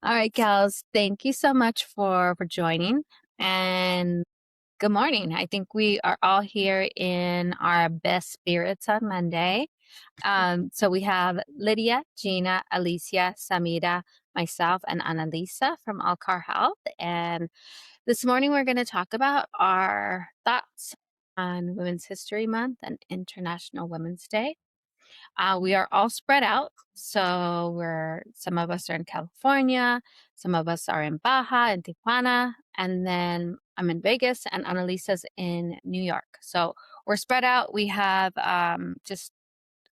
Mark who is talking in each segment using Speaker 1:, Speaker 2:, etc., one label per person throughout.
Speaker 1: All right, gals, thank you so much for joining. And good morning. I think we are all here in our best spirits on Monday. So we have Lydia, Gina, Alicia, Samira, myself, and Annalisa from Alcar Health. And this morning we're going to talk about our thoughts on Women's History Month and International Women's Day. We are all spread out. So some of us are in California, some of us are in Baja and Tijuana, and then I'm in Vegas and Annalisa's in New York. So we're spread out. We have just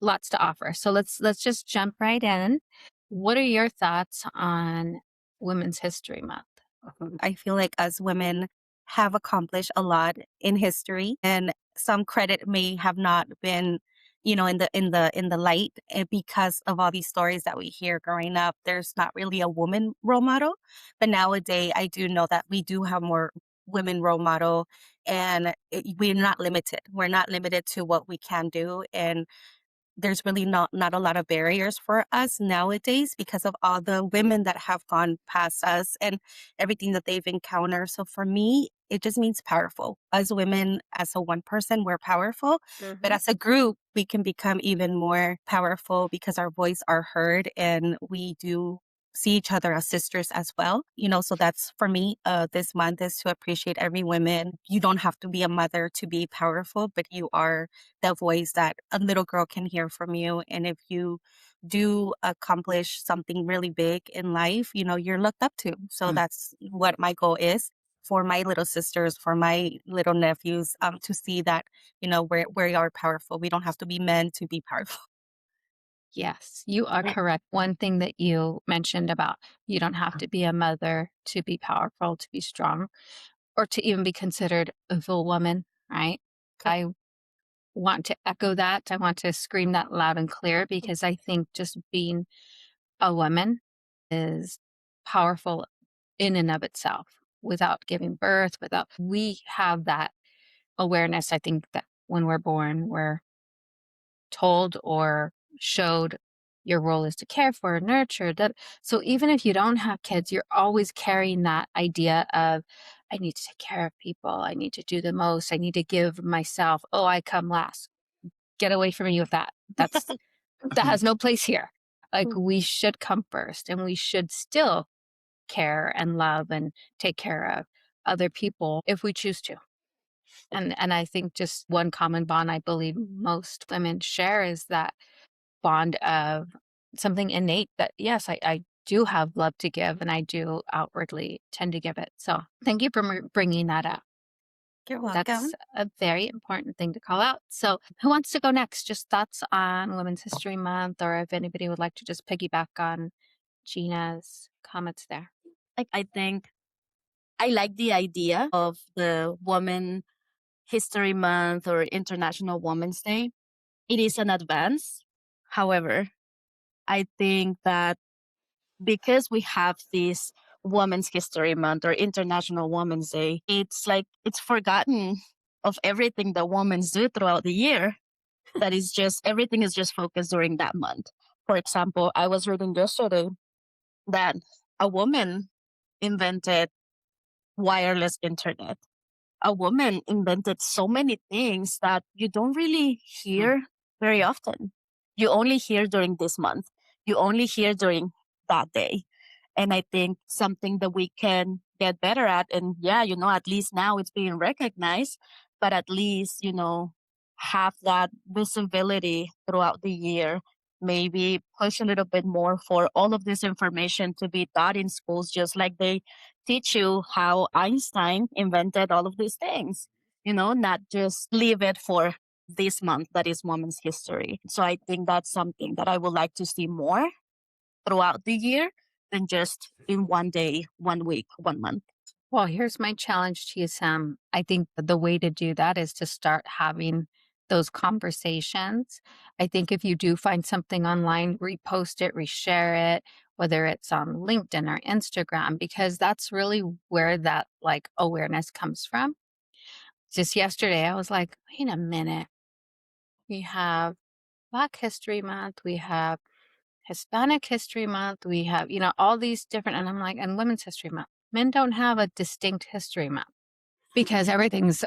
Speaker 1: lots to offer. So let's just jump right in. What are your thoughts on Women's History Month?
Speaker 2: I feel like us women have accomplished a lot in history, and some credit may have not been, in the light because of all these stories that we hear growing up. There's not really a woman role model, but nowadays I do know that we do have more women role model, and we're not limited. We're not limited to what we can do, and there's really not a lot of barriers for us nowadays because of all the women that have gone past us and everything that they've encountered. So for me, it just means powerful. As women, as a one person, we're powerful, but as a group, we can become even more powerful because our voice are heard and we do see each other as sisters as well. So that's for me, this month is to appreciate every woman. You don't have to be a mother to be powerful, but you are the voice that a little girl can hear from you. And if you do accomplish something really big in life, you're looked up to. So that's what my goal is for my little sisters, for my little nephews, to see that, we are powerful. We don't have to be men to be powerful.
Speaker 1: Yes, you are correct. One thing that you mentioned about you don't have to be a mother to be powerful, to be strong, or to even be considered a full woman, right? I want to echo that. I want to scream that loud and clear because I think just being a woman is powerful in and of itself without giving birth, we have that awareness. I think that when we're born, we're told or showed your role is to care for, nurture. That so even if you don't have kids, you're always carrying that idea of I need to take care of people. I need to do the most. I need to give myself. Oh, I come last. Get away from me with that. That has no place here. Like we should come first and we should still care and love and take care of other people if we choose to. And I think just one common bond I believe most women share is that bond of something innate that, yes, I do have love to give and I do outwardly tend to give it. So thank you for bringing that up.
Speaker 2: You're welcome.
Speaker 1: That's a very important thing to call out. So who wants to go next? Just thoughts on Women's History Month, or if anybody would like to just piggyback on Gina's comments there.
Speaker 3: I think I like the idea of the Women History Month or International Women's Day. It is an advance. However, I think that because we have this Women's History Month or International Women's Day, it's like it's forgotten of everything that women do throughout the year. That is just everything is just focused during that month. For example, I was reading yesterday that a woman invented wireless internet. A woman invented so many things that you don't really hear very often. You only hear during this month. You only hear during that day. And I think something that we can get better at, and yeah, at least now it's being recognized, but at least, have that visibility throughout the year. Maybe push a little bit more for all of this information to be taught in schools, just like they teach you how Einstein invented all of these things, not just leave it for this month that is Women's History. So I think that's something that I would like to see more throughout the year than just in one day, 1 week, 1 month.
Speaker 1: Well, here's my challenge to you, Sam. I think the way to do that is to start having those conversations. I think if you do find something online, repost it, reshare it, whether it's on LinkedIn or Instagram, because that's really where that like awareness comes from. Just yesterday, I was like, wait a minute. We have Black History Month. We have Hispanic History Month, we have, all these different, and I'm like, and Women's History Month. Men don't have a distinct history month because everything's,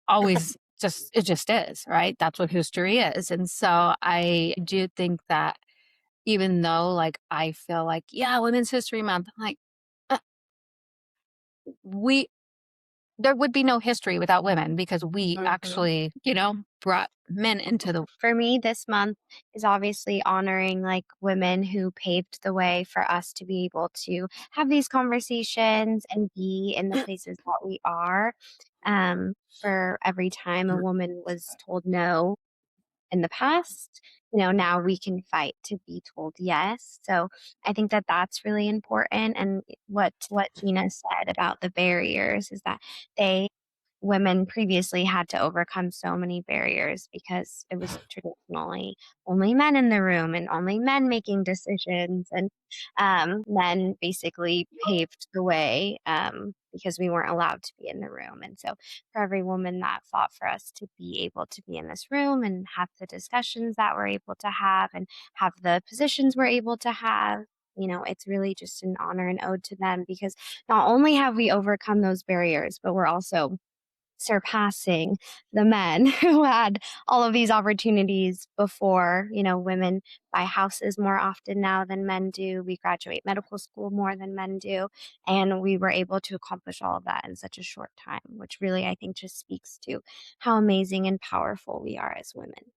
Speaker 1: always it just is, right? That's what history is. And so I do think that even though like I feel like, yeah, Women's History Month, I'm like, uh, we there would be no history without women because we actually, brought men into the
Speaker 4: For me, this month is obviously honoring like women who paved the way for us to be able to have these conversations and be in the places that we are. For every time a woman was told no in the past, now we can fight to be told yes. So I think that that's really important. And what Gina said about the barriers is that they women previously had to overcome so many barriers because it was traditionally only men in the room and only men making decisions, and men basically paved the way because we weren't allowed to be in the room. And so for every woman that fought for us to be able to be in this room and have the discussions that we're able to have and have the positions we're able to have, it's really just an honor and ode to them, because not only have we overcome those barriers, but we're also surpassing the men who had all of these opportunities before. Women buy houses more often now than men do. We graduate medical school more than men do. And we were able to accomplish all of that in such a short time, which really, I think, just speaks to how amazing and powerful we are as women.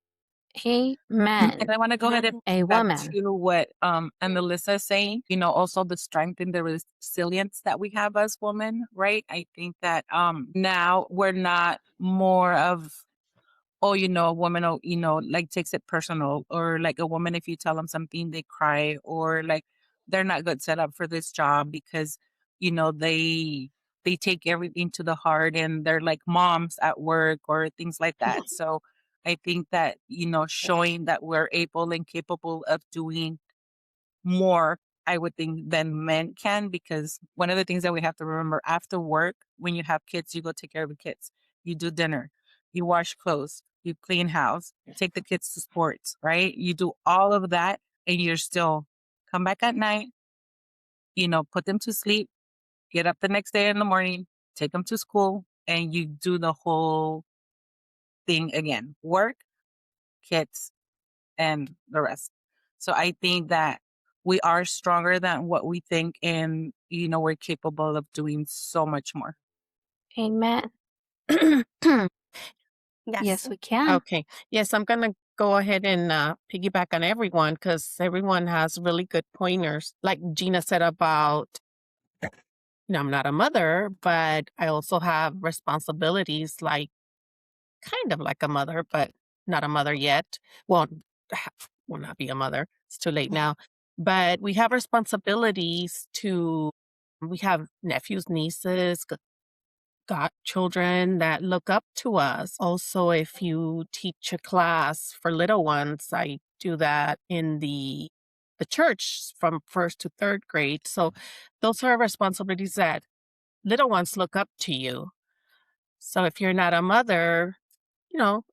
Speaker 1: amen.
Speaker 5: And I want to go ahead and
Speaker 1: A
Speaker 5: back
Speaker 1: woman.
Speaker 5: to what and Melissa is saying, also the strength and the resilience that we have as women, right? I think that now we're not more of, a woman, like takes it personal, or like a woman, if you tell them something, they cry, or like they're not good set up for this job because, they take everything to the heart and they're like moms at work or things like that. So I think that, showing that we're able and capable of doing more, I would think, than men can, because one of the things that we have to remember after work, when you have kids, you go take care of the kids, you do dinner, you wash clothes, you clean house, you take the kids to sports, right? You do all of that and you're still come back at night, put them to sleep, get up the next day in the morning, take them to school, and you do the whole thing again: work, kids, and the rest. So I think that we are stronger than what we think, and we're capable of doing so much more.
Speaker 1: Amen.
Speaker 2: Yes.
Speaker 1: Yes, we can.
Speaker 6: Okay. Yes, I'm going to go ahead and piggyback on everyone, because everyone has really good pointers. Like Gina said about, I'm not a mother, but I also have responsibilities, like kind of like a mother, but not a mother yet. Well, will not be a mother. It's too late now. But we have responsibilities we have nephews, nieces, godchildren that look up to us. Also, if you teach a class for little ones, I do that in the church from first to third grade. So those are responsibilities that little ones look up to you. So if you're not a mother,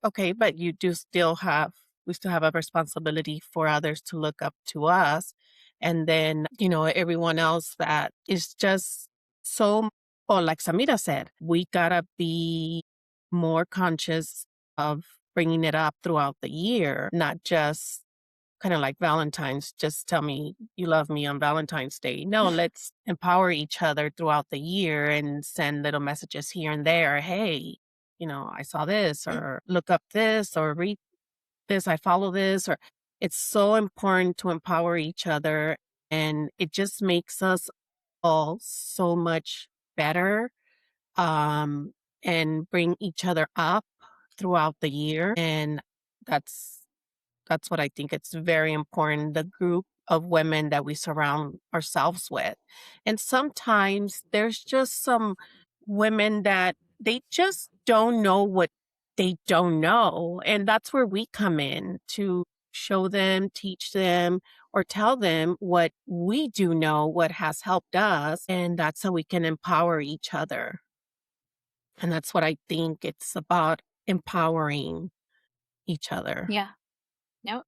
Speaker 6: okay, but we still have a responsibility for others to look up to us. And then, everyone else that is just so, or like Samira said, we gotta be more conscious of bringing it up throughout the year, not just kind of like Valentine's, just tell me you love me on Valentine's Day. No, let's empower each other throughout the year and send little messages here and there. Hey, I saw this, or look up this, or read this, I follow this, or it's so important to empower each other. And it just makes us all so much better, and bring each other up throughout the year. And that's what I think. It's very important, the group of women that we surround ourselves with. And sometimes there's just some women that they just don't know what they don't know. And that's where we come in to show them, teach them, or tell them what we do know, what has helped us. And that's how we can empower each other. And that's what I think it's about, empowering each other.
Speaker 1: Yeah. Nope.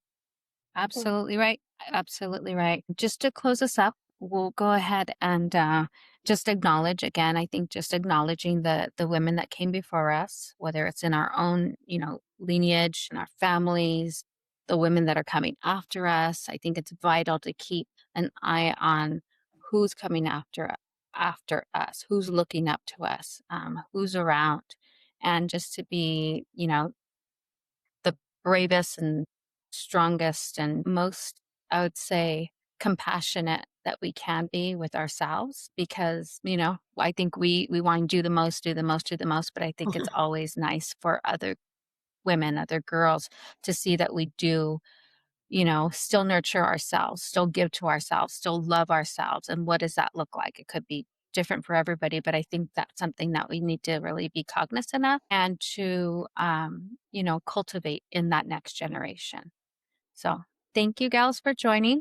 Speaker 1: Absolutely right. Absolutely right. Just to close us up, we'll go ahead and just acknowledge again. I think just acknowledging the women that came before us, whether it's in our own, lineage, in our families, the women that are coming after us. I think it's vital to keep an eye on who's coming after us, who's looking up to us, who's around, and just to be, the bravest and strongest and most, I would say, compassionate that we can be with ourselves because, I think we want to do the most, do the most, do the most, but I think it's always nice for other women, other girls to see that we do, still nurture ourselves, still give to ourselves, still love ourselves. And what does that look like? It could be different for everybody, but I think that's something that we need to really be cognizant of and to, cultivate in that next generation. So thank you, gals, for joining.